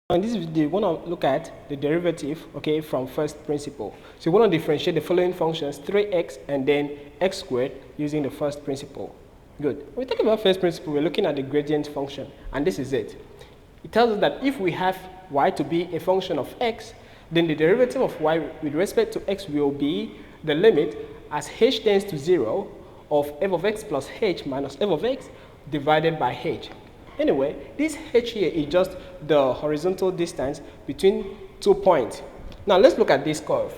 In this video, we want to look at the derivative, okay, from first principle. So we want to differentiate the following functions, 3x and then x squared, using the first principle. Good. When we talk about first principle, we're looking at the gradient function, and this is it. It tells us that if we have y to be a function of x, then the derivative of y with respect to x will be the limit as h tends to 0 of f of x plus h minus f of x divided by h. Anyway, this h here is just the horizontal distance between 2 points. Now let's look at this curve.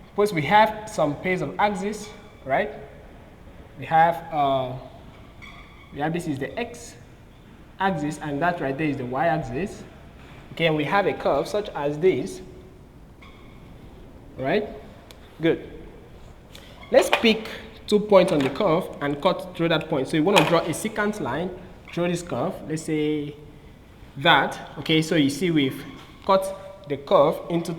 Suppose we have some pairs of axes, right? We have this is the x axis, and that right there is the y axis. Okay, and we have a curve such as this, right? Good. Let's pick 2 points on the curve and cut through that point. So you want to draw a secant line through this curve. Let's say that. Okay, so you see we've cut the curve into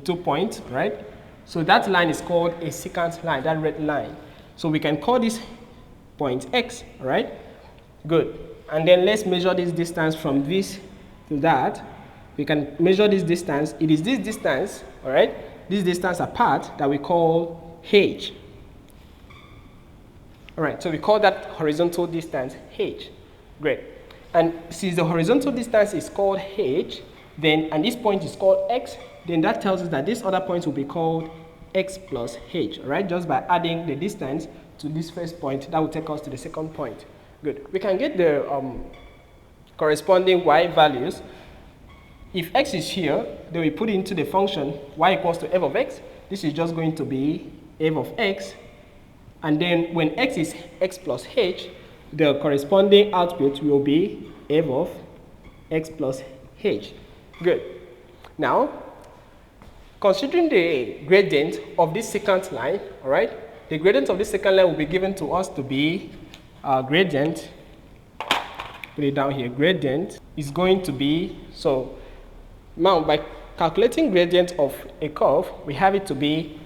two points, right? So that line is called a secant line, that red line. So we can call this point x, right? Good. And then let's measure this distance from this to that. We can measure this distance. It is this distance, all right? This distance apart that we call h. All right, so we call that horizontal distance h. Great. And since the horizontal distance is called h, then, and this point is called x, then that tells us that this other point will be called x plus h, all right? Just by adding the distance to this first point, that will take us to the second point. Good. We can get the corresponding y values. If x is here, then we put it into the function y equals to f of x. This is just going to be f of x. And then when x is x plus h, the corresponding output will be f of x plus h. Good. Now, considering the gradient of this secant line, all right, the gradient of this secant line will be given to us to be gradient. Put it down here. Gradient is going to be, so now by calculating gradient of a curve, we have it to be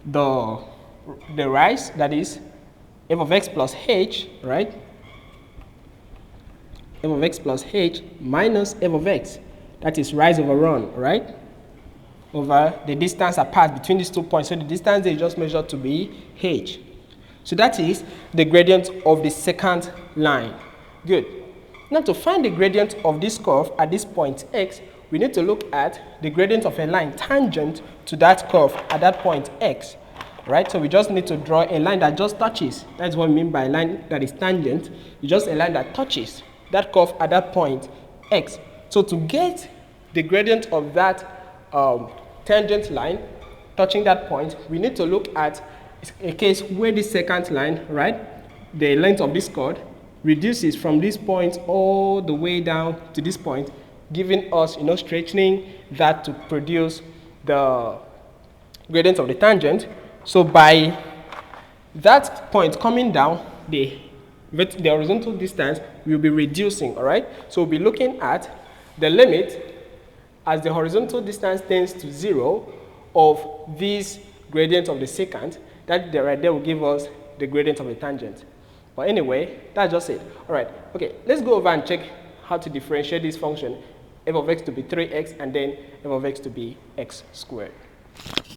the rise, that is f of x plus h, right? F of x plus h minus f of x, that is rise over run, right? Over the distance apart between these 2 points. So the distance they just measured to be h. So that is the gradient of the secant line. Good. Now to find the gradient of this curve at this point x, we need to look at the gradient of a line tangent to that curve at that point x. Right, so we just need to draw a line that just touches. That's what we mean by a line that is tangent. It's just a line that touches that curve at that point x. So to get the gradient of that tangent line touching that point, we need to look at a case where this secant line, right, the length of this chord reduces from this point all the way down to this point, giving us, straightening that to produce the gradient of the tangent. So by that point coming down, the horizontal distance will be reducing, all right? So we'll be looking at the limit as the horizontal distance tends to 0 of this gradient of the secant. That right there will give us the gradient of the tangent. But anyway, that's just it. All right, okay, let's go over and check how to differentiate this function, f of x to be 3x and then f of x to be x squared.